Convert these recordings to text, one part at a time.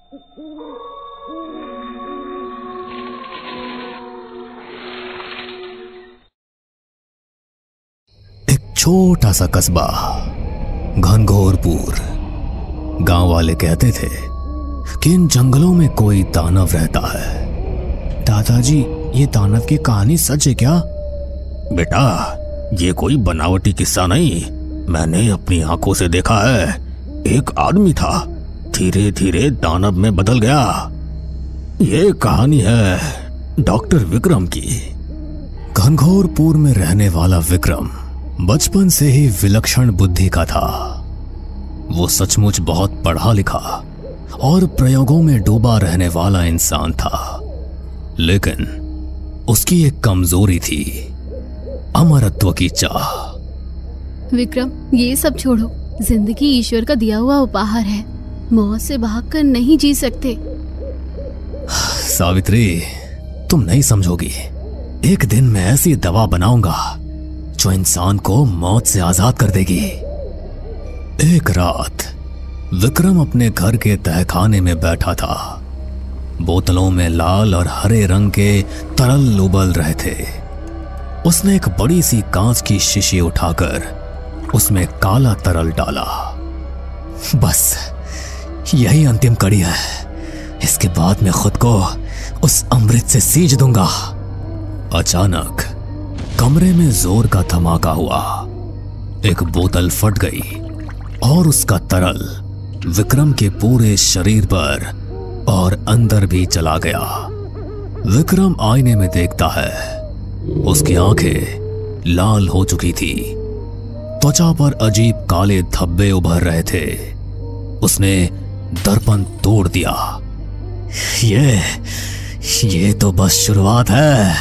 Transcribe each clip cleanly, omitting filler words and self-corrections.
एक छोटा सा कस्बा, घनघोरपुर। गांव वाले कहते थे कि इन जंगलों में कोई दानव रहता है। दादाजी, ये दानव की कहानी सच है क्या? बेटा, ये कोई बनावटी किस्सा नहीं, मैंने अपनी आंखों से देखा है। एक आदमी था, धीरे धीरे दानव में बदल गया। ये कहानी है डॉक्टर विक्रम की। घनघोरपुर में रहने वाला विक्रम बचपन से ही विलक्षण बुद्धि का था। वो सचमुच बहुत पढ़ा लिखा और प्रयोगों में डूबा रहने वाला इंसान था, लेकिन उसकी एक कमजोरी थी, अमरत्व की चाह। विक्रम, ये सब छोड़ो। जिंदगी ईश्वर का दिया हुआ उपहार है, मौत से भागकर नहीं जी सकते। सावित्री, तुम नहीं समझोगी। एक दिन मैं ऐसी दवा बनाऊंगा जो इंसान को मौत से आजाद कर देगी। एक रात विक्रम अपने घर के तहखाने में बैठा था। बोतलों में लाल और हरे रंग के तरल उबल रहे थे। उसने एक बड़ी सी कांच की शीशी उठाकर उसमें काला तरल डाला। बस यही अंतिम कड़ी है, इसके बाद मैं खुद को उस अमृत से सींच दूंगा। अचानक कमरे में जोर का धमाका हुआ। एक बोतल फट गई और उसका तरल विक्रम के पूरे शरीर पर और अंदर भी चला गया। विक्रम आईने में देखता है, उसकी आंखें लाल हो चुकी थी, त्वचा पर अजीब काले धब्बे उभर रहे थे। उसने दर्पण तोड़ दिया। ये तो बस शुरुआत है।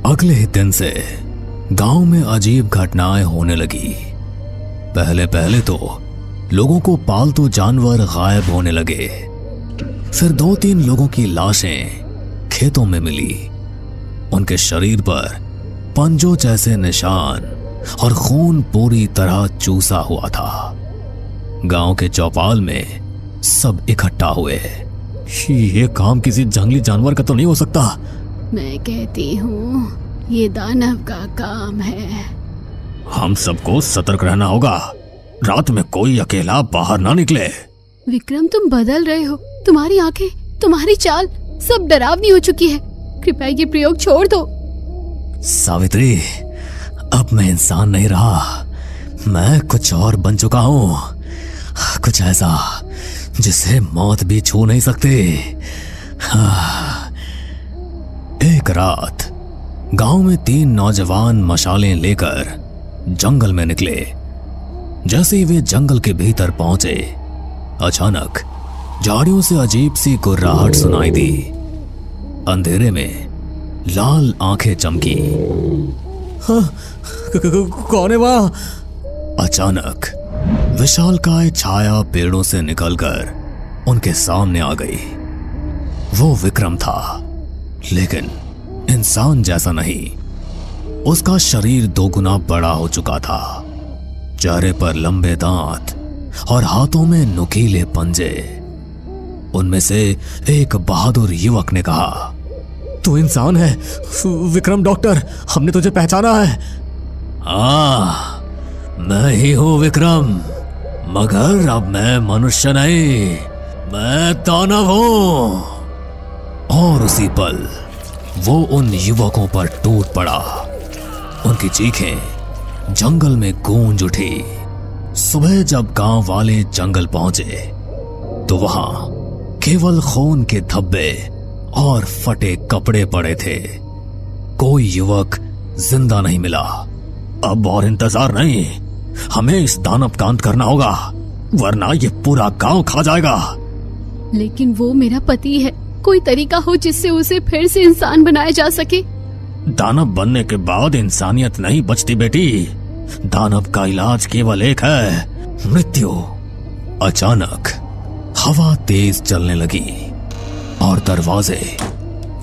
अगले ही दिन से गांव में अजीब घटनाएं होने लगी। पहले पहले तो लोगों को पालतू जानवर गायब होने लगे। फिर 2-3 लोगों की लाशें खेतों में मिली। उनके शरीर पर पंजों जैसे निशान और खून पूरी तरह चूसा हुआ था। गांव के चौपाल में सब इकट्ठा हुए। ये काम किसी जंगली जानवर का तो नहीं हो सकता। मैं कहती हूँ ये दानव का काम है। हम सबको सतर्क रहना होगा। रात में कोई अकेला बाहर ना निकले। विक्रम, तुम बदल रहे हो। तुम्हारी आंखें, तुम्हारी चाल सब डरावनी हो चुकी है। कृपया ये प्रयोग छोड़ दो। सावित्री, अब मैं इंसान नहीं रहा, मैं कुछ और बन चुका हूं। कुछ ऐसा जिसे मौत भी छू नहीं सकती। एक रात गांव में 3 नौजवान मशालें लेकर जंगल में निकले। जैसे ही वे जंगल के भीतर पहुंचे, अचानक झाड़ियों से अजीब सी गुर्राहट सुनाई दी। अंधेरे में लाल आंखें चमकी। कौन है वहां? अचानक विशालकाय छाया पेड़ों से निकलकर उनके सामने आ गई। वो विक्रम था, लेकिन इंसान जैसा नहीं। उसका शरीर 2 गुना बड़ा हो चुका था। चेहरे पर लंबे दांत और हाथों में नुकीले पंजे। उनमें से एक बहादुर युवक ने कहा, तू इंसान है विक्रम डॉक्टर, हमने तुझे पहचाना है। हाँ, मैं ही हूं विक्रम, मगर अब मैं मनुष्य नहीं, मैं दानव हूं। और उसी पल वो उन युवकों पर टूट पड़ा। उनकी चीखें जंगल में गूंज उठी। सुबह जब गांव वाले जंगल पहुंचे तो वहां केवल खून के धब्बे और फटे कपड़े पड़े थे। कोई युवक जिंदा नहीं मिला। अब और इंतजार नहीं, हमें इस दानव का अंत करना होगा, वरना ये पूरा गांव खा जाएगा। लेकिन वो मेरा पति है, कोई तरीका हो जिससे उसे फिर से इंसान बनाया जा सके। दानव बनने के बाद इंसानियत नहीं बचती बेटी। दानव का इलाज केवल एक है, मृत्यु। अचानक हवा तेज चलने लगी और दरवाजे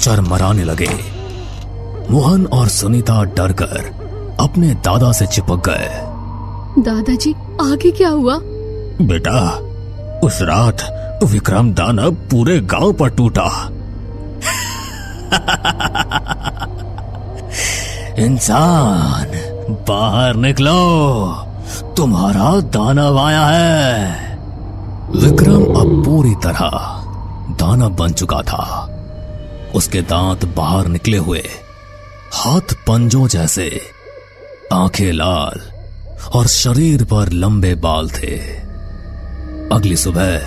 चरमराने लगे। मोहन और सुनीता डरकर अपने दादा से चिपक गए। दादाजी, आगे क्या हुआ? बेटा, उस रात विक्रम दानव पूरे गांव पर टूटा। इंसान, बाहर निकलो, तुम्हारा दानव आया है। विक्रम अब पूरी तरह दानव बन चुका था। उसके दांत बाहर निकले हुए, हाथ पंजों जैसे, आंखें लाल और शरीर पर लंबे बाल थे। अगली सुबह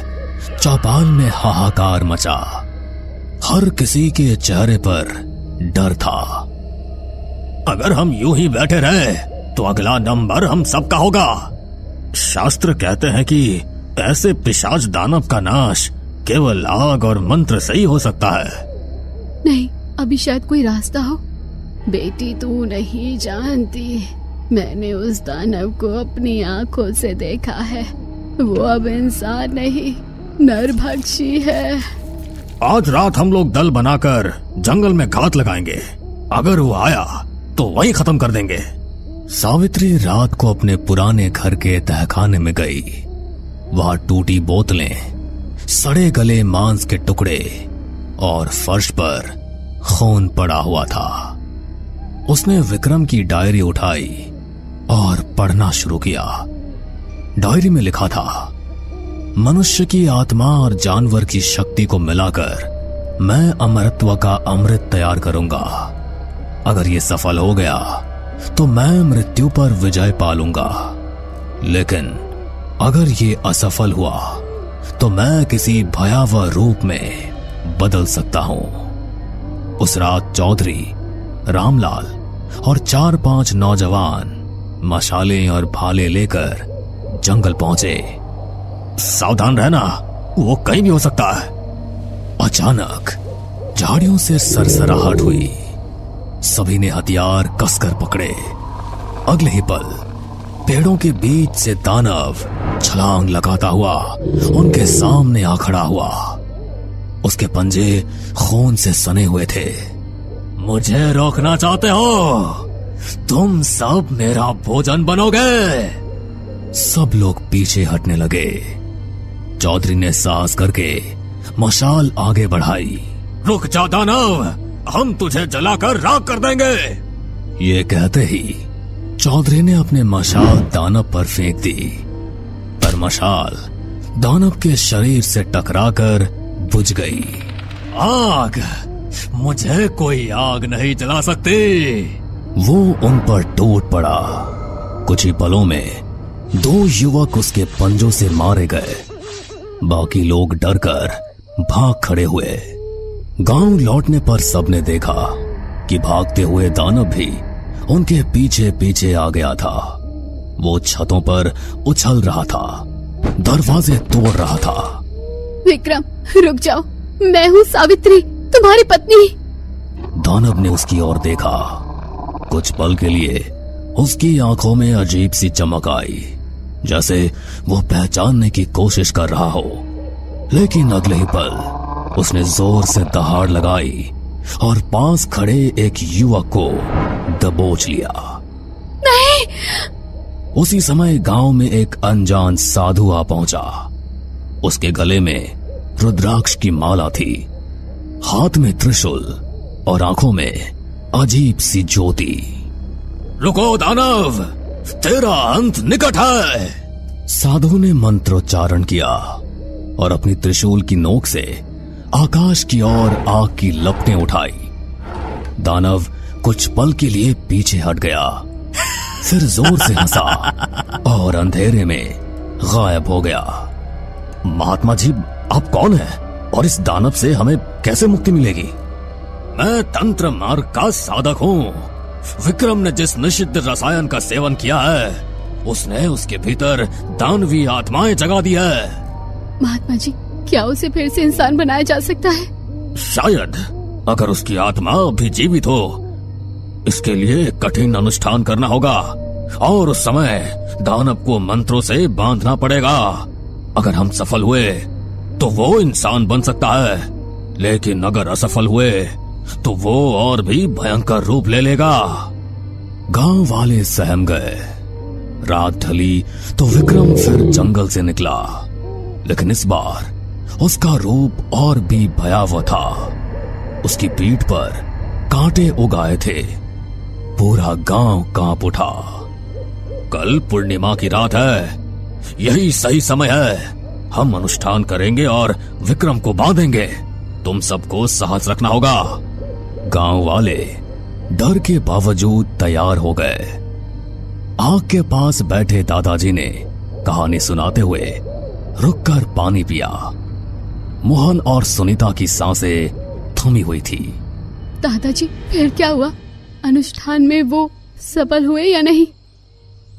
चौपाल में हाहाकार मचा। हर किसी के चेहरे पर डर था। अगर हम यूं ही बैठे रहे तो अगला नंबर हम सबका होगा। शास्त्र कहते हैं कि ऐसे पिशाच दानव का नाश केवल आग और मंत्र से ही हो सकता है। नहीं, अभी शायद कोई रास्ता हो। बेटी, तू नहीं जानती, मैंने उस दानव को अपनी आंखों से देखा है। वो अब इंसान नहीं, नरभक्षी है। आज रात हम लोग दल बनाकर जंगल में घात लगाएंगे। अगर वो आया तो वही खत्म कर देंगे। सावित्री रात को अपने पुराने घर के तहखाने में गई। वहां टूटी बोतलें, सड़े गले मांस के टुकड़े और फर्श पर खून पड़ा हुआ था। उसने विक्रम की डायरी उठाई और पढ़ना शुरू किया। डायरी में लिखा था, मनुष्य की आत्मा और जानवर की शक्ति को मिलाकर मैं अमरत्व का अमृत तैयार करूंगा। अगर ये सफल हो गया तो मैं मृत्यु पर विजय पालूंगा, लेकिन अगर ये असफल हुआ तो मैं किसी भयावह रूप में बदल सकता हूं। उस रात चौधरी, रामलाल और 4-5 नौजवान मशालें और भाले लेकर जंगल पहुंचे। सावधान रहना, वो कहीं भी हो सकता है। अचानक झाड़ियों से सरसराहट हुई। सभी ने हथियार कसकर पकड़े। अगले ही पल पेड़ों के बीच से दानव छलांग लगाता हुआ उनके सामने आ खड़ा हुआ। उसके पंजे खून से सने हुए थे। मुझे रोकना चाहते हो? तुम सब मेरा भोजन बनोगे। सब लोग पीछे हटने लगे। चौधरी ने साहस करके मशाल आगे बढ़ाई। रुक जा दानव, हम तुझे जलाकर राख कर देंगे। ये कहते ही चौधरी ने अपने मशाल दानव पर फेंक दी, पर मशाल दानव के शरीर से टकराकर बुझ गई। आग, मुझे कोई आग नहीं जला सकती। वो उन पर टूट पड़ा। कुछ ही पलों में 2 युवक उसके पंजों से मारे गए। बाकी लोग डरकर भाग खड़े हुए। गांव लौटने पर सबने देखा कि भागते हुए दानव भी उनके पीछे पीछे आ गया था। वो छतों पर उछल रहा था, दरवाजे तोड़ रहा था। विक्रम, रुक जाओ, मैं हूँ सावित्री, तुम्हारी पत्नी। दानव ने उसकी ओर देखा। कुछ पल के लिए उसकी आंखों में अजीब सी चमक आई, जैसे वो पहचानने की कोशिश कर रहा हो। लेकिन अगले ही पल उसने जोर से दहाड़ लगाई और पास खड़े एक युवक को दबोच लिया। नहीं! उसी समय गांव में एक अनजान साधु आ पहुंचा। उसके गले में रुद्राक्ष की माला थी, हाथ में त्रिशूल और आंखों में अजीब सी ज्योति। रुको दानव, तेरा अंत निकट है। साधु ने मंत्रोच्चारण किया और अपनी त्रिशूल की नोक से आकाश की ओर आग की लपटें उठाई। दानव कुछ पल के लिए पीछे हट गया, फिर जोर से हंसा और अंधेरे में गायब हो गया। महात्मा जी, आप कौन हैं और इस दानव से हमें कैसे मुक्ति मिलेगी? मैं तंत्र मार्ग का साधक हूँ। विक्रम ने जिस निषिद्ध रसायन का सेवन किया है, उसने उसके भीतर दानवी आत्माएं जगा दी है। महात्मा जी, क्या उसे फिर से इंसान बनाया जा सकता है? शायद, अगर उसकी आत्मा अभी जीवित हो। इसके लिए कठिन अनुष्ठान करना होगा और उस समय दानव को मंत्रों से बांधना पड़ेगा। अगर हम सफल हुए तो वो इंसान बन सकता है, लेकिन अगर असफल हुए तो वो और भी भयंकर रूप ले लेगा। गांव वाले सहम गए। रात ढली तो विक्रम फिर जंगल से निकला, लेकिन इस बार उसका रूप और भी भयावह था। उसकी पीठ पर कांटे उगाए थे। पूरा गांव कांप उठा। कल पूर्णिमा की रात है, यही सही समय है। हम अनुष्ठान करेंगे और विक्रम को बांधेंगे। तुम सबको साहस रखना होगा। गांव वाले डर के बावजूद तैयार हो गए। आग के पास बैठे दादाजी ने कहानी सुनाते हुए रुककर पानी पिया। मोहन और सुनीता की सांसें थमी हुई थी। दादाजी, फिर क्या हुआ? अनुष्ठान में वो सफल हुए या नहीं?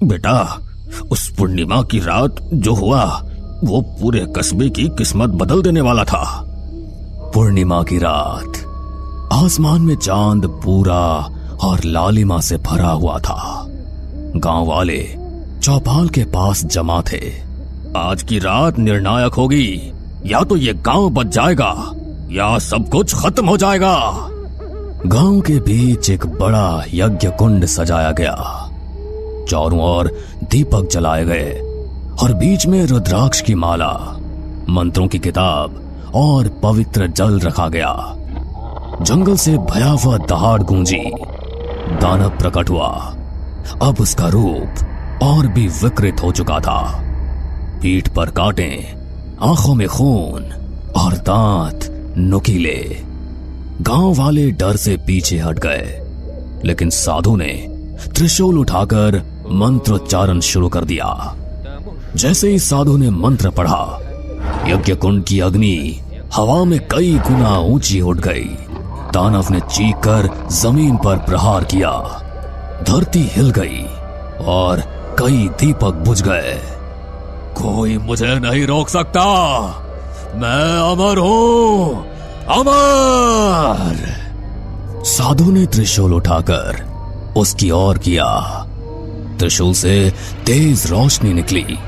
बेटा, उस पूर्णिमा की रात जो हुआ वो पूरे कस्बे की किस्मत बदल देने वाला था। पूर्णिमा की रात आसमान में चांद पूरा और लालिमा से भरा हुआ था। गांव वाले चौपाल के पास जमा थे। आज की रात निर्णायक होगी। या तो ये गांव बच जाएगा या सब कुछ खत्म हो जाएगा। गांव के बीच एक बड़ा यज्ञ कुंड सजाया गया। चारों ओर दीपक जलाए गए और बीच में रुद्राक्ष की माला, मंत्रों की किताब और पवित्र जल रखा गया। जंगल से भयावह दहाड़ गूंजी। दानव प्रकट हुआ। अब उसका रूप और भी विकृत हो चुका था। पीठ पर कांटे, आंखों में खून और दांत नुकीले। गांव वाले डर से पीछे हट गए, लेकिन साधु ने त्रिशूल उठाकर मंत्रोच्चारण शुरू कर दिया। जैसे ही साधु ने मंत्र पढ़ा, यज्ञ कुंड की अग्नि हवा में कई गुना ऊंची उठ गई। दानव ने चीखकर जमीन पर प्रहार किया। धरती हिल गई और कई दीपक बुझ गए। कोई मुझे नहीं रोक सकता। मैं अमर हूं, अमर। साधु ने त्रिशूल उठाकर उसकी ओर किया। त्रिशूल से तेज रोशनी निकली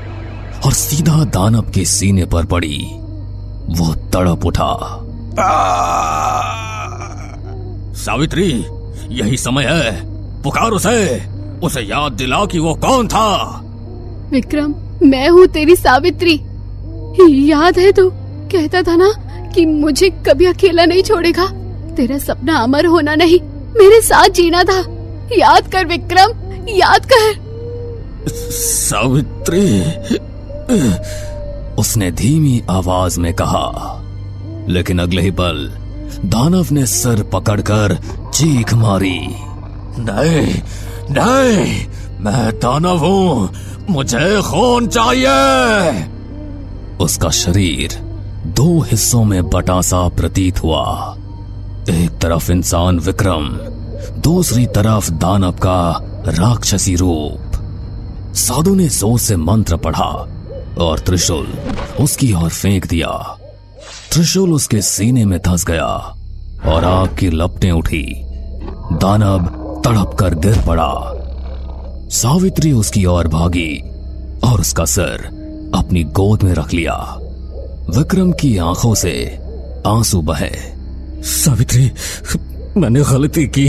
और सीधा दानव के सीने पर पड़ी। वो तड़प उठा। सावित्री, यही समय है। पुकार उसे याद दिला कि वो कौन था। विक्रम, मैं हूँ तेरी सावित्री। याद है तू कहता था ना कि मुझे कभी अकेला नहीं छोड़ेगा। तेरा सपना अमर होना नहीं, मेरे साथ जीना था। याद कर विक्रम, याद कर। सावित्री, उसने धीमी आवाज में कहा, लेकिन अगले ही पल दानव ने सर पकड़कर चीख मारी। नहीं नहीं, मैं दानव हूं, मुझे खून चाहिए। उसका शरीर दो हिस्सों में बटा सा प्रतीत हुआ। एक तरफ इंसान विक्रम, दूसरी तरफ दानव का राक्षसी रूप। साधु ने जोर से मंत्र पढ़ा और त्रिशूल उसकी ओर फेंक दिया। त्रिशूल उसके सीने में धंस गया और आग की लपटें उठी। दानव तड़प कर गिर पड़ा। सावित्री उसकी ओर भागी और उसका सर अपनी गोद में रख लिया। विक्रम की आंखों से आंसू बहे। सावित्री, मैंने गलती की।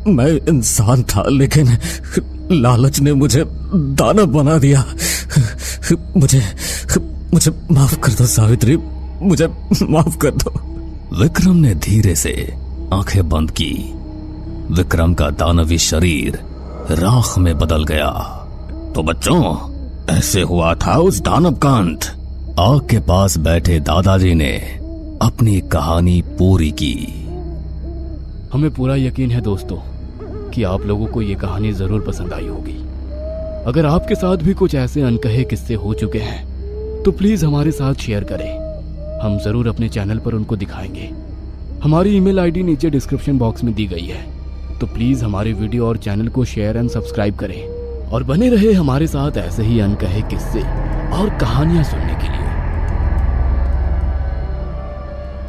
मैं इंसान था, लेकिन लालच ने मुझे दानव बना दिया। मुझे माफ कर दो सावित्री, मुझे माफ कर दो। विक्रम ने धीरे से आंखें बंद की। विक्रम का दानवी शरीर राख में बदल गया। तो बच्चों, ऐसे हुआ था उस दानव का अंत। आग के पास बैठे दादाजी ने अपनी कहानी पूरी की। हमें पूरा यकीन है दोस्तों कि आप लोगों को ये कहानी जरूर पसंद आई होगी। अगर आपके साथ भी कुछ ऐसे अनकहे किस्से हो चुके हैं तो प्लीज हमारे साथ शेयर करें। हम जरूर अपने चैनल पर उनको दिखाएंगे। हमारी ईमेल आईडी नीचे डिस्क्रिप्शन बॉक्स में दी गई है, तो प्लीज हमारे वीडियो और चैनल को शेयर एंड सब्सक्राइब करें और बने रहे हमारे साथ ऐसे ही अनकहे किस्से और कहानियां सुनने के लिए।